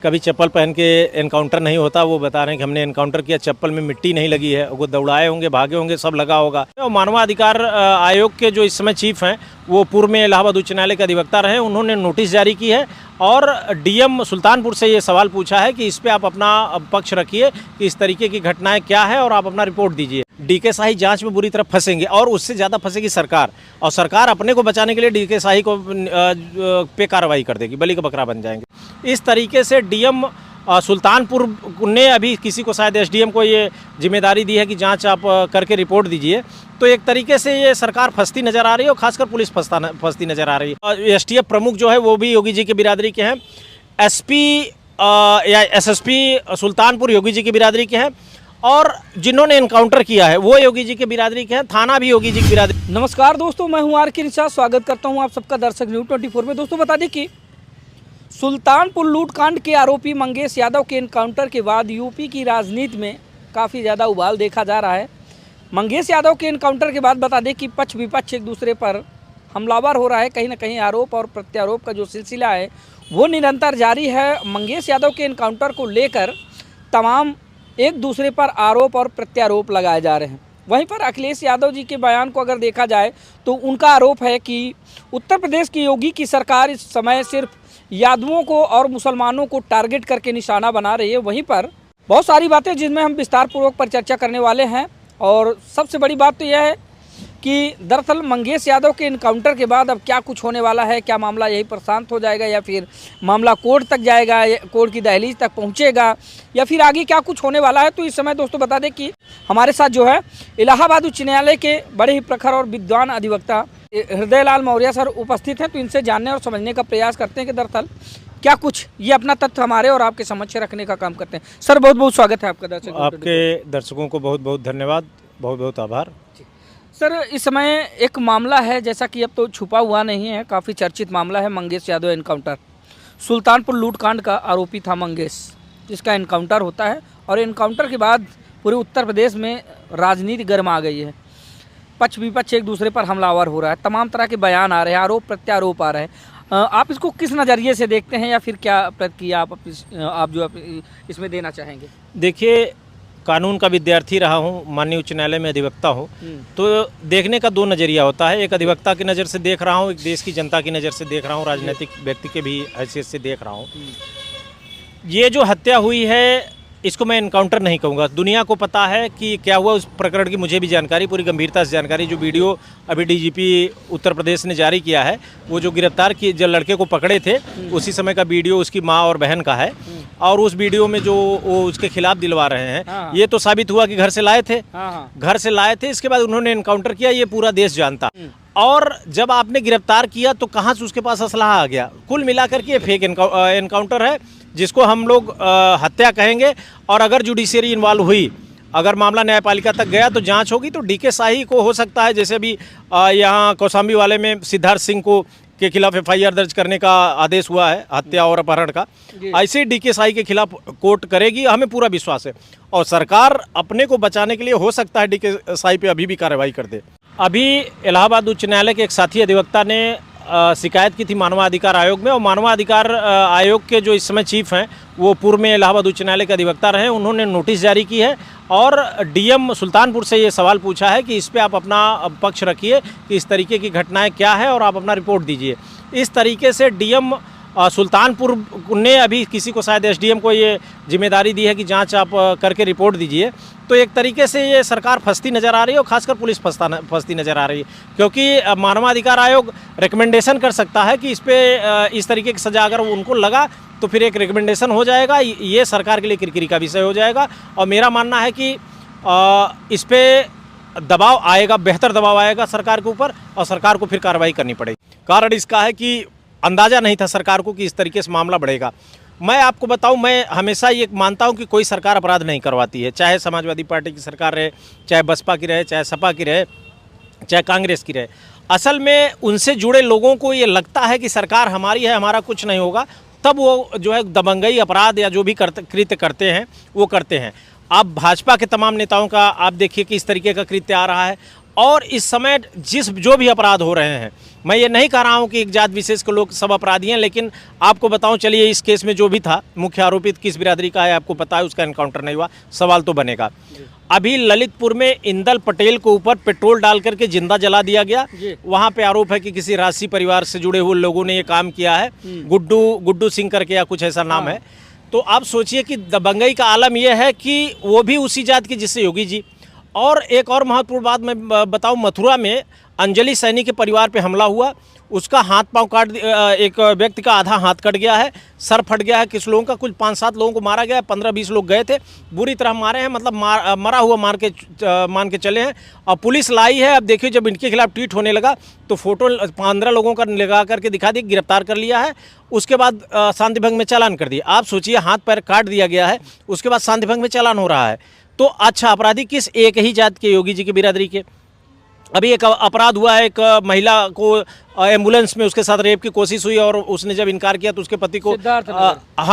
कभी चप्पल पहन के एनकाउंटर नहीं होता। वो बता रहे हैं कि हमने एनकाउंटर किया, चप्पल में मिट्टी नहीं लगी है, वो दौड़ाए होंगे, भागे होंगे, सब लगा होगा। और मानवाधिकार आयोग के जो इस समय चीफ हैं वो पूर्व में इलाहाबाद उच्च न्यायालय के अधिवक्ता रहे। उन्होंने नोटिस जारी की है और डीएम सुल्तानपुर से ये सवाल पूछा है कि इस पर आप अपना पक्ष रखिए कि इस तरीके की घटनाएं क्या है और आप अपना रिपोर्ट दीजिए। डीके शाही जांच में बुरी तरह फंसेंगे और उससे ज़्यादा फंसेगी सरकार, और सरकार अपने को बचाने के लिए डीके शाही को पे कार्रवाई कर देगी, बलि का बकरा बन जाएंगे। इस तरीके से डीएम सुल्तानपुर ने अभी किसी को, शायद एसडीएम को ये जिम्मेदारी दी है कि जांच आप करके रिपोर्ट दीजिए। तो एक तरीके से ये सरकार फंसती नज़र आ रही है और खासकर पुलिस फंसती नज़र आ रही है। एसटीएफ प्रमुख जो है वो भी योगी जी के बिरादरी के हैं, एसपी या एसएसपी सुल्तानपुर योगी जी की बिरादरी के हैं, और जिन्होंने एनकाउंटर किया है वो योगी जी के बिरादरी के हैं, थाना भी योगी जी की बिरादरी। नमस्कार दोस्तों, मैं हूं आर के निशा, स्वागत करता हूं आप सबका दर्शक न्यूज़ 24 में। दोस्तों बता दें कि सुल्तानपुर लूटकांड के आरोपी मंगेश यादव के एनकाउंटर के बाद यूपी की राजनीति में काफ़ी ज़्यादा उबाल देखा जा रहा है। मंगेश यादव के एनकाउंटर के बाद बता दें कि पक्ष विपक्ष एक दूसरे पर हमलावर हो रहा है। कहीं ना कहीं आरोप और प्रत्यारोप का जो सिलसिला है वो निरंतर जारी है। मंगेश यादव के एनकाउंटर को लेकर तमाम एक दूसरे पर आरोप और प्रत्यारोप लगाए जा रहे हैं। वहीं पर अखिलेश यादव जी के बयान को अगर देखा जाए तो उनका आरोप है कि उत्तर प्रदेश की योगी की सरकार इस समय सिर्फ यादवों को और मुसलमानों को टारगेट करके निशाना बना रही है। वहीं पर बहुत सारी बातें जिनमें हम विस्तार पूर्वक पर चर्चा करने वाले हैं, और सबसे बड़ी बात तो यह है कि दरअसल मंगेश यादव के एनकाउंटर के बाद अब क्या कुछ होने वाला है। क्या मामला यहीं पर शांत हो जाएगा या फिर मामला कोर्ट तक जाएगा, कोर्ट की दहलीज तक पहुंचेगा, या फिर आगे क्या कुछ होने वाला है। तो इस समय दोस्तों बता दें कि हमारे साथ जो है इलाहाबाद उच्च न्यायालय के बड़े ही प्रखर और विद्वान अधिवक्ता हृदयलाल मौर्य सर उपस्थित हैं। तो इनसे जानने और समझने का प्रयास करते हैं कि दरअसल क्या कुछ ये अपना तथ्य हमारे और आपके समक्ष रखने का काम करते हैं। सर बहुत बहुत स्वागत है आपका दर्शक। आपके दर्शकों को बहुत बहुत धन्यवाद, बहुत बहुत आभार। सर इस समय एक मामला है, जैसा कि अब तो छुपा हुआ नहीं है, काफ़ी चर्चित मामला है मंगेश यादव एनकाउंटर। सुल्तानपुर लूटकांड का आरोपी था मंगेश, जिसका एनकाउंटर होता है, और एनकाउंटर के बाद पूरे उत्तर प्रदेश में राजनीति गर्म आ गई है। पक्ष विपक्ष एक दूसरे पर हमलावर हो रहा है, तमाम तरह के बयान आ रहे हैं, आरोप प्रत्यारोप आ रहे हैं। आप इसको किस नज़रिए से देखते हैं, या फिर क्या प्रतिक्रिया आप जो इसमें देना चाहेंगे? देखिए, कानून का विद्यार्थी रहा हूँ, माननीय उच्च न्यायालय में अधिवक्ता हूँ, तो देखने का दो नज़रिया होता है। एक अधिवक्ता की नज़र से देख रहा हूँ, एक देश की जनता की नज़र से देख रहा हूँ, राजनीतिक व्यक्ति के भी हैसियत से देख रहा हूँ। ये जो हत्या हुई है इसको मैं एनकाउंटर नहीं कहूँगा। दुनिया को पता है कि क्या हुआ, उस प्रकरण की मुझे भी जानकारी, पूरी गंभीरता से जानकारी। जो वीडियो अभी डीजीपी उत्तर प्रदेश ने जारी किया है, वो जो गिरफ्तार किए, जो लड़के को पकड़े थे, उसी समय का वीडियो उसकी माँ और बहन का है, और उस वीडियो में जो वो उसके खिलाफ दिलवा रहे हैं, ये तो साबित हुआ कि घर से लाए थे, घर से लाए थे। इसके बाद उन्होंने एनकाउंटर किया, ये पूरा देश जानता। और जब आपने गिरफ्तार किया तो कहाँ से उसके पास असलहा आ गया? कुल मिलाकर के फेक एनकाउंटर है, जिसको हम लोग हत्या कहेंगे। और अगर जुडिशरी इन्वॉल्व हुई, अगर मामला न्यायपालिका तक गया तो जांच होगी, तो डीके शाही को हो सकता है, जैसे अभी यहाँ कौशाम्बी वाले में सिद्धार्थ सिंह को के खिलाफ एफआईआर दर्ज करने का आदेश हुआ है, हत्या और अपहरण का, ऐसे डीके शाही के खिलाफ कोर्ट करेगी, हमें पूरा विश्वास है। और सरकार अपने को बचाने के लिए हो सकता है डीके शाही पे अभी भी कार्रवाई कर दे। अभी इलाहाबाद उच्च न्यायालय के एक साथी अधिवक्ता ने शिकायत की थी मानवाधिकार आयोग में, और मानवाधिकार आयोग के जो इस समय चीफ हैं वो पूर्व में इलाहाबाद उच्च न्यायालय के अधिवक्ता रहे। उन्होंने नोटिस जारी की है और डीएम सुल्तानपुर से ये सवाल पूछा है कि इस पर आप अपना पक्ष रखिए कि इस तरीके की घटनाएं क्या है और आप अपना रिपोर्ट दीजिए। इस तरीके से डीएम सुल्तानपुर ने अभी किसी को, शायद एसडीएम को ये जिम्मेदारी दी है कि जांच आप करके रिपोर्ट दीजिए। तो एक तरीके से ये सरकार फंसती नज़र आ रही है और खासकर पुलिस फंसती नज़र आ रही है, क्योंकि मानवाधिकार आयोग रिकमेंडेशन कर सकता है कि इस पे इस तरीके की सज़ा अगर उनको लगा तो फिर एक रिकमेंडेशन हो जाएगा, ये सरकार के लिए किरकिरी का विषय हो जाएगा। और मेरा मानना है कि इस पर दबाव आएगा, बेहतर दबाव आएगा सरकार के ऊपर, और सरकार को फिर कार्रवाई करनी पड़ेगी। कारण इसका है कि अंदाज़ा नहीं था सरकार को कि इस तरीके से मामला बढ़ेगा। मैं आपको बताऊं, मैं हमेशा ये मानता हूं कि कोई सरकार अपराध नहीं करवाती है, चाहे समाजवादी पार्टी की सरकार रहे, चाहे बसपा की रहे, चाहे सपा की रहे, चाहे कांग्रेस की रहे। असल में उनसे जुड़े लोगों को ये लगता है कि सरकार हमारी है, हमारा कुछ नहीं होगा, तब वो जो है दबंगई अपराध या जो भी कृत्य करते हैं वो करते हैं। आप भाजपा के तमाम नेताओं का आप देखिए कि इस तरीके का कृत्य आ रहा है, और इस समय जो भी अपराध हो रहे हैं, मैं ये नहीं कह रहा हूँ कि एक जात विशेष के लोग सब अपराधी हैं, लेकिन आपको बताऊं, चलिए इस केस में जो भी था, मुख्य आरोपित किस बिरादरी का है आपको पता है, उसका एनकाउंटर नहीं हुआ, सवाल तो बनेगा। अभी ललितपुर में इंदल पटेल के ऊपर पेट्रोल डाल करके जिंदा जला दिया गया। वहाँ पे आरोप है कि किसी राशि परिवार से जुड़े हुए लोगों ने ये काम किया है, गुड्डू सिंह करके या कुछ ऐसा नाम है। तो आप सोचिए कि दबंगई का आलम यह है कि वो भी उसी जात की जिससे योगी जी। और एक और महत्वपूर्ण बात मैं बताऊं, मथुरा में अंजलि सैनी के परिवार पे हमला हुआ, उसका हाथ पांव एक व्यक्ति का आधा हाथ कट गया है, सर फट गया है, किस लोगों का कुछ 5-7 लोगों को मारा गया है, 15-20 लोग गए थे, बुरी तरह मारे हैं, मतलब मरा हुआ मान के चले हैं। और पुलिस लाई है। अब देखिए, जब इनके खिलाफ ट्वीट होने लगा तो फोटो 15 लोगों का लगा करके दिखा दी, गिरफ्तार कर लिया है। उसके बाद शांति भंग में चालान कर दिया। आप सोचिए, हाथ पैर काट दिया गया है, उसके बाद शांति भंग में चालान हो रहा है। तो अच्छा, अपराधी किस एक ही जात के, योगी जी की बिरादरी के। अभी एक अपराध हुआ है, एक महिला को एम्बुलेंस में उसके साथ रेप की कोशिश हुई और उसने जब इनकार किया तो उसके पति को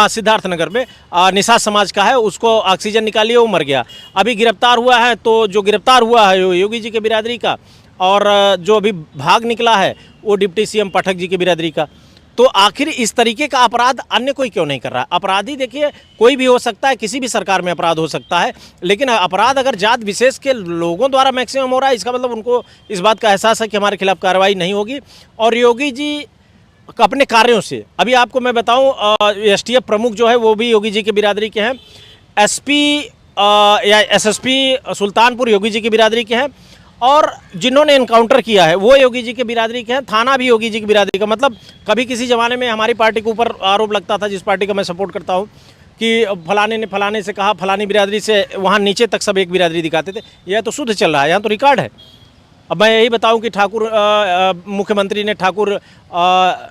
सिद्धार्थनगर में निषाद समाज का है, उसको ऑक्सीजन निकाली, वो मर गया। अभी गिरफ्तार हुआ है, तो जो गिरफ्तार हुआ है योगी जी के बिरादरी का, और जो अभी भाग निकला है वो डिप्टी सीएम पाठक जी की बिरादरी का। तो आखिर इस तरीके का अपराध अन्य कोई क्यों नहीं कर रहा है? अपराधी देखिए कोई भी हो सकता है, किसी भी सरकार में अपराध हो सकता है, लेकिन अपराध अगर जात विशेष के लोगों द्वारा मैक्सिमम हो रहा है, इसका मतलब उनको इस बात का एहसास है कि हमारे खिलाफ कार्रवाई नहीं होगी। और योगी जी अपने कार्यों से, अभी आपको मैं बताऊं, एसटीएफ प्रमुख जो है वो भी योगी जी की बिरादरी के हैं, एसपी या एसएसपी सुल्तानपुर योगी जी की बिरादरी के हैं, और जिन्होंने इनकाउंटर किया है वो योगी जी के बिरादरी के हैं, थाना भी योगी जी की बिरादरी का। मतलब कभी किसी ज़माने में हमारी पार्टी के ऊपर आरोप लगता था, जिस पार्टी का मैं सपोर्ट करता हूं, कि फलाने ने फलाने से कहा, फलानी बिरादरी से, वहां नीचे तक सब एक बिरादरी दिखाते थे। यह तो शुद्ध चल रहा है, यहाँ तो रिकॉर्ड है। अब मैं यही बताऊं कि मुख्यमंत्री ने ठाकुर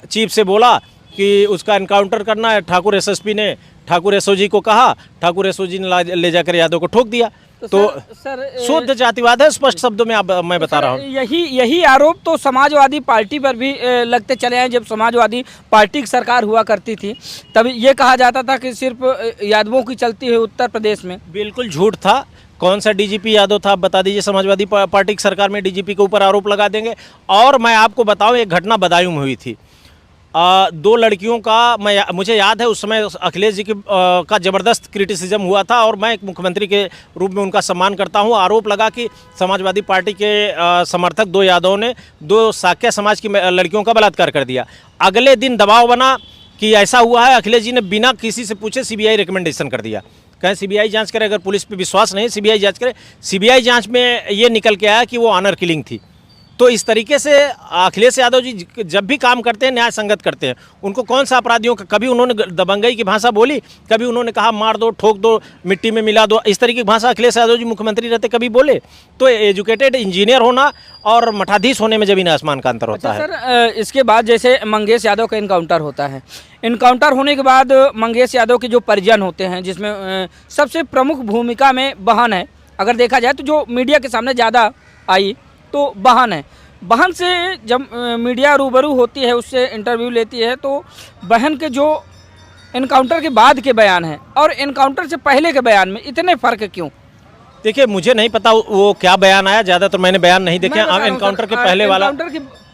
चीफ से बोला कि उसका इनकाउंटर करना है, ठाकुर एसएसपी ने ठाकुर एसओजी को कहा, ठाकुर एसओजी ने ले जाकर यादव को ठोक दिया। तो सर शुद्ध जातिवाद है, स्पष्ट शब्दों में मैं बता रहा हूँ। यही आरोप तो समाजवादी पार्टी पर भी लगते चले हैं। जब समाजवादी पार्टी की सरकार हुआ करती थी तब ये कहा जाता था कि सिर्फ यादवों की चलती है उत्तर प्रदेश में। बिल्कुल झूठ था। कौन सा डीजीपी यादव था, आप बता दीजिए। समाजवादी पार्टी की सरकार में डीजीपी के ऊपर आरोप लगा देंगे। और मैं आपको बताऊं, एक घटना बदायूं में हुई थी। 2 लड़कियों का मुझे याद है, उस समय अखिलेश जी का ज़बरदस्त क्रिटिसिज्म हुआ था, और मैं एक मुख्यमंत्री के रूप में उनका सम्मान करता हूं। आरोप लगा कि समाजवादी पार्टी के समर्थक 2 यादवों ने 2 साक्य समाज की लड़कियों का बलात्कार कर दिया। अगले दिन दबाव बना कि ऐसा हुआ है, अखिलेश जी ने बिना किसी से पूछे सीबीआई रिकमेंडेशन कर दिया। कहें सीबीआई जांच करे, अगर पुलिस पे विश्वास नहीं सीबीआई जांच करे। सीबीआई जांच में ये निकल के आया कि वो ऑनर किलिंग थी। तो इस तरीके से अखिलेश यादव जी जब भी काम करते हैं न्याय संगत करते हैं। उनको कौन सा अपराधियों का, कभी उन्होंने दबंगई की भाषा बोली, कभी उन्होंने कहा मार दो, ठोक दो, मिट्टी में मिला दो, इस तरीके की भाषा अखिलेश यादव जी मुख्यमंत्री रहते कभी बोले? तो एजुकेटेड इंजीनियर होना और मठाधीश होने में जमीन आसमान का अंतर होता है। सर इसके बाद जैसे मंगेश यादव का इनकाउंटर होता है, इनकाउंटर होने के बाद मंगेश यादव के जो परिजन होते हैं, जिसमें सबसे प्रमुख भूमिका में बहन है, अगर देखा जाए तो जो मीडिया के सामने ज़्यादा आई तो बहन है। बहन से जब मीडिया रूबरू होती है, उससे इंटरव्यू लेती है, तो बहन के जो इनकाउंटर के बाद के बयान हैं और इनकाउंटर से पहले के बयान में इतने फ़र्क क्यों? देखिए, मुझे नहीं पता वो क्या बयान आया, ज़्यादातर मैंने बयान नहीं देखे। इनकाउंटर के पहले वाला,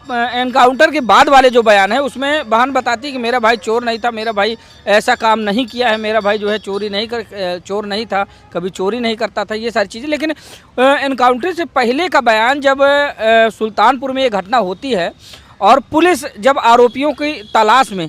एनकाउंटर के बाद वाले जो बयान है उसमें बहन बताती कि मेरा भाई चोर नहीं था, मेरा भाई ऐसा काम नहीं किया है, मेरा भाई जो है चोर नहीं था, कभी चोरी नहीं करता था, ये सारी चीज़ें। लेकिन एनकाउंटर से पहले का बयान, जब सुल्तानपुर में ये घटना होती है और पुलिस जब आरोपियों की तलाश में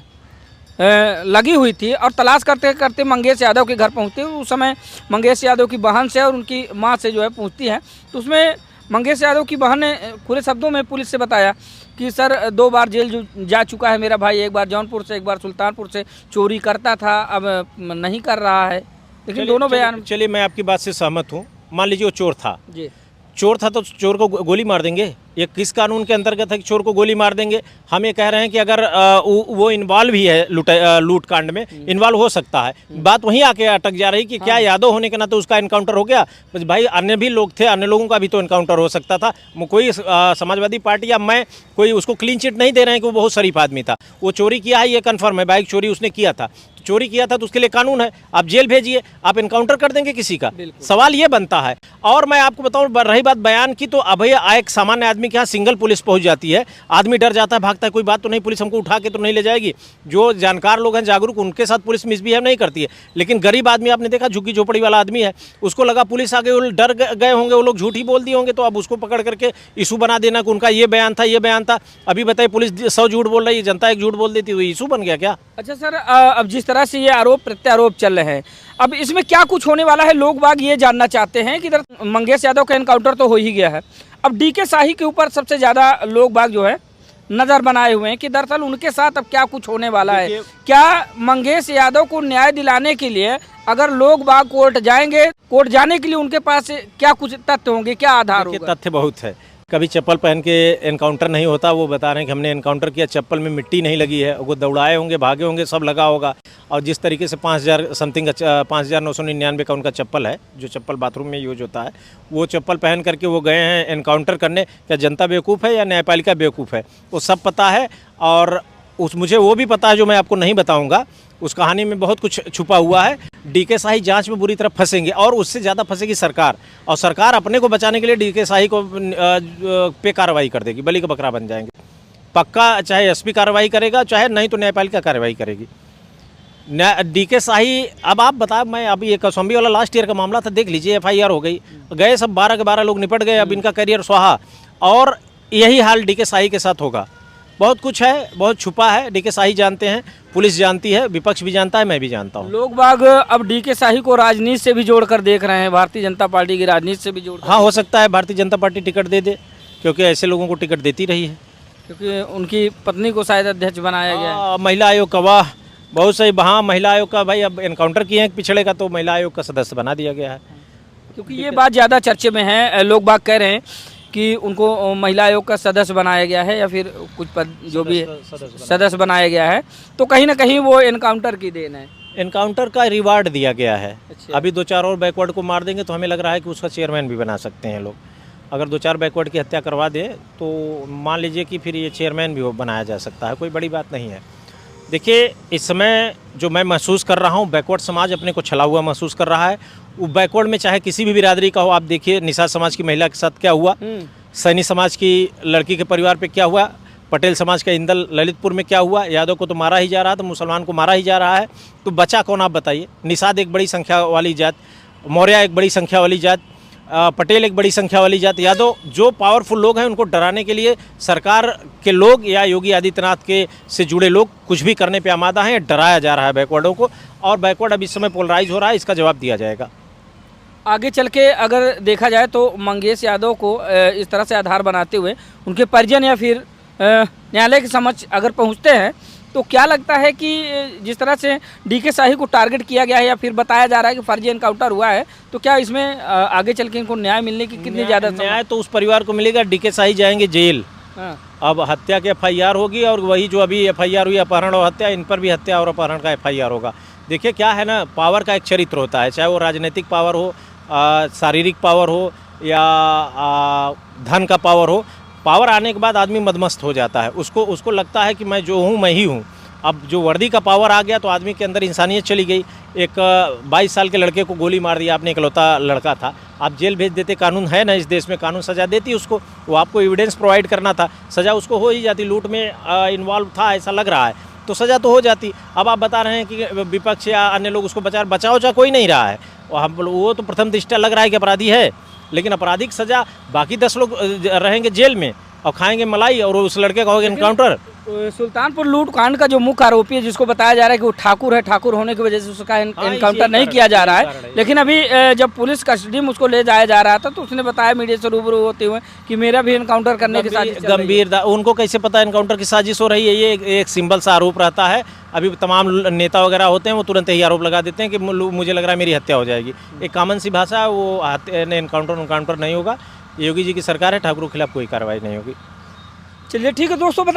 लगी हुई थी और तलाश करते करते मंगेश यादव के घर पहुँचती है, उस समय मंगेश यादव की बहन से और उनकी माँ से जो है पूछती है, तो उसमें मंगेश यादव की बहन ने खुले शब्दों में पुलिस से बताया कि सर 2 बार जेल जा चुका है मेरा भाई, एक बार जौनपुर से, एक बार सुल्तानपुर से, चोरी करता था, अब नहीं कर रहा है। लेकिन दोनों बयान, चलिए मैं आपकी बात से सहमत हूँ। मान लीजिए वो चोर था जी, चोर था तो चोर को गोली मार देंगे? ये किस कानून के अंतर्गत है कि चोर को गोली मार देंगे? हम ये कह रहे हैं कि अगर वो इन्वॉल्व ही है लूट कांड में, इन्वॉल्व हो सकता है। बात वहीं आके अटक जा रही कि क्या यादव होने के नाते उसका इनकाउंटर हो गया? बस भाई, अन्य भी लोग थे, अन्य लोगों का भी तो इनकाउंटर हो सकता था। कोई समाजवादी पार्टी या मैं कोई उसको क्लीन चिट नहीं दे रहे हैं कि वो बहुत शरीफ आदमी था। वो चोरी किया है ये कन्फर्म है, बाइक चोरी उसने किया था। चोरी किया था तो उसके लिए कानून है, आप जेल भेजिए, आप एनकाउंटर कर देंगे किसी का? सवाल ये बनता है। और मैं आपको बताऊं, रही बात बयान की, तो अब एक सामान्य आदमी के यहाँ सिंगल पुलिस पहुंच जाती है, आदमी डर जाता है, भागता है, कोई बात तो नहीं, पुलिस हमको उठा के तो नहीं ले जाएगी। जो जानकार लोग हैं, जागरूक, उनके साथ पुलिस मिसबिहेव नहीं करती है। लेकिन गरीब आदमी, आपने देखा झुग्गी झोपड़ी वाला आदमी है, उसको लगा पुलिस आगे, वो डर गए होंगे, वो लोग झूठ ही बोल दिए होंगे, तो अब उसको पकड़ करके इशू बना देना कि उनका ये बयान था, ये बयान था। अभी बताइए, पुलिस 100 झूठ बोल रही है, जनता एक झूठ बोल देती, तो इशू बन गया क्या? अच्छा सर, अब जिस तरह से ये आरोप प्रत्यारोप चल रहे हैं, अब इसमें क्या कुछ होने वाला है? लोग बाग ये जानना चाहते हैं कि इधर मंगेश यादव का एनकाउंटर तो हो ही गया है, अब डीके शाही के ऊपर सबसे ज़्यादा लोग बाग जो है नज़र बनाए हुए हैं कि दरअसल उनके साथ अब क्या कुछ होने वाला है। क्या मंगेश यादव को न्याय दिलाने के लिए अगर लोग बाग कोर्ट जाएंगे, कोर्ट जाने के लिए उनके पास क्या कुछ तथ्य होंगे, क्या आधार होगा? तथ्य बहुत है। कभी चप्पल पहन के एनकाउंटर नहीं होता, वो बता रहे हैं कि हमने एनकाउंटर किया, चप्पल में मिट्टी नहीं लगी है, वो दौड़ाए होंगे, भागे होंगे, सब लगा होगा। और जिस तरीके से 5000 समथिंग 5999 का उनका चप्पल है, जो चप्पल बाथरूम में यूज होता है, वो चप्पल पहन करके वो गए हैं एनकाउंटर करने। क्या जनता बेवकूफ़ है या न्यायपालिका बेवकूफ़ है? वो सब पता है। और मुझे वो भी पता है जो मैं आपको नहीं बताऊंगा, उस कहानी में बहुत कुछ छुपा हुआ है। डीके शाही जांच में बुरी तरह फंसेंगे और उससे ज़्यादा फंसेगी सरकार, और सरकार अपने को बचाने के लिए डीके शाही को पे कार्रवाई कर देगी, बलि का बकरा बन जाएंगे पक्का। चाहे एसपी कार्रवाई करेगा, चाहे नहीं तो न्यायपालिका कार्रवाई करेगी। डीके शाही, अब आप बताओ, मैं अभी ये कौशाम्बी वाला लास्ट ईयर का मामला था, देख लीजिए, FIR हो गई, गए सब 12 के 12 लोग निपट गए, अब इनका करियर स्वाहा। और यही हाल डीके शाही के साथ होगा। बहुत कुछ है, बहुत छुपा है, डीके शाही जानते हैं, पुलिस जानती है, विपक्ष भी जानता है, मैं भी जानता हूँ। लोग बाग अब डीके शाही को राजनीति से भी जोड़कर देख रहे हैं, भारतीय जनता पार्टी की राजनीति से भी जोड़। हाँ, हो सकता है भारतीय जनता पार्टी टिकट दे दे, क्योंकि ऐसे लोगों को टिकट देती रही है, क्योंकि उनकी पत्नी को शायद अध्यक्ष बनाया गया है। महिला आयोग का, वाह, बहुत सही। हाँ, महिला आयोग का, भाई अब एनकाउंटर किए हैं पिछड़े का, तो महिला आयोग का सदस्य बना दिया गया है। क्योंकि ये बात ज़्यादा चर्चे में है, लोग बाग कह रहे हैं कि उनको महिला आयोग का सदस्य बनाया गया है, या फिर कुछ पद जो भी सदस्य बनाया गया है, तो कहीं ना कहीं वो एनकाउंटर की देन है। एनकाउंटर का रिवार्ड दिया गया है। अच्छा। अभी 2-4 और बैकवर्ड को मार देंगे तो हमें लग रहा है कि उसका चेयरमैन भी बना सकते हैं लोग। अगर 2-4 बैकवर्ड की हत्या करवा दे तो मान लीजिए कि फिर ये चेयरमैन भी बनाया जा सकता है, कोई बड़ी बात नहीं है। देखिए, इस समय जो मैं महसूस कर रहा हूँ, बैकवर्ड समाज अपने को छला हुआ महसूस कर रहा है। वो बैकवर्ड में चाहे किसी भी बिरादरी का हो, आप देखिए निषाद समाज की महिला के साथ क्या हुआ, सैनी समाज की लड़की के परिवार पे क्या हुआ, पटेल समाज का इंदल ललितपुर में क्या हुआ, यादव को तो मारा ही जा रहा था, मुसलमान को मारा ही जा रहा है, तो बचा कौन आप बताइए? निषाद एक बड़ी संख्या वाली जात, मौर्य एक बड़ी संख्या वाली जात, पटेल एक बड़ी संख्या वाली जात, यादव, जो पावरफुल लोग हैं उनको डराने के लिए सरकार के लोग या योगी आदित्यनाथ के से जुड़े लोग कुछ भी करने पे आमादा हैं। डराया जा रहा है बैकवर्डों को, और बैकवर्ड अब इस समय पोलराइज हो रहा है, इसका जवाब दिया जाएगा। आगे चल के अगर देखा जाए तो मंगेश यादव को इस तरह से आधार बनाते हुए उनके परिजन या फिर न्यायालय के समक्ष अगर पहुंचते हैं, तो क्या लगता है कि जिस तरह से डीके शाही को टारगेट किया गया है या फिर बताया जा रहा है कि फर्जी एनकाउंटर हुआ है, तो क्या इसमें आगे चल के इनको न्याय मिलने की कितनी ज़्यादा न्याय तो उस परिवार को मिलेगा। डीके शाही जाएंगे जेल। अब हत्या की FIR होगी, और वही जो अभी FIR हुई अपहरण और हत्या, इन पर भी हत्या और अपहरण का FIR होगा। देखिए क्या है ना, पावर का एक चरित्र होता है, चाहे वो राजनीतिक पावर हो, शारीरिक पावर हो, या धन का पावर हो। पावर आने के बाद आदमी मदमस्त हो जाता है, उसको लगता है कि मैं जो हूँ मैं ही हूँ। अब जो वर्दी का पावर आ गया तो आदमी के अंदर इंसानियत चली गई। एक 22 साल के लड़के को गोली मार दिया आपने, इकलौता लड़का था, आप जेल भेज देते, कानून है ना इस देश में, कानून सज़ा देती उसको, वो आपको एविडेंस प्रोवाइड करना था, सज़ा उसको हो ही जाती। लूट में इन्वॉल्व था ऐसा लग रहा है, तो सज़ा तो हो जाती। अब आप बता रहे हैं कि विपक्ष या अन्य लोग उसको बचाओ कोई नहीं रहा है, वो तो प्रथम दृष्टया लग रहा है कि अपराधी है, लेकिन आपराधिक सज़ा बाकी 10 लोग रहेंगे जेल में और खाएंगे मलाई, और उस लड़के का होगा एनकाउंटर। सुल्तानपुर लूट कांड का जो मुख्य आरोपी है, जिसको बताया जा रहा है कि वो ठाकुर है, ठाकुर होने की वजह से उसका एनकाउंटर नहीं किया जा रहा है, लेकिन अभी जब पुलिस कस्टडी में उसको ले जाया जा रहा था तो उसने बताया मीडिया से रूबरू होते हुए कि मेरा भी एनकाउंटर करने की साजिश गंभीर। उनको कैसे पता एनकाउंटर की साजिश हो रही है? ये एक सिंबल सा आरोप रहता है। अभी तमाम नेता वगैरह होते हैं, वो तुरंत ही आरोप लगा देते हैं कि मुझे लग रहा है मेरी हत्या हो जाएगी। एक कॉमन सी भाषा है, वो एनकाउंटर नहीं होगा। योगी जी की सरकार है, ठाकुर के खिलाफ कोई कार्रवाई नहीं होगी। चलिए ठीक है दोस्तों, बता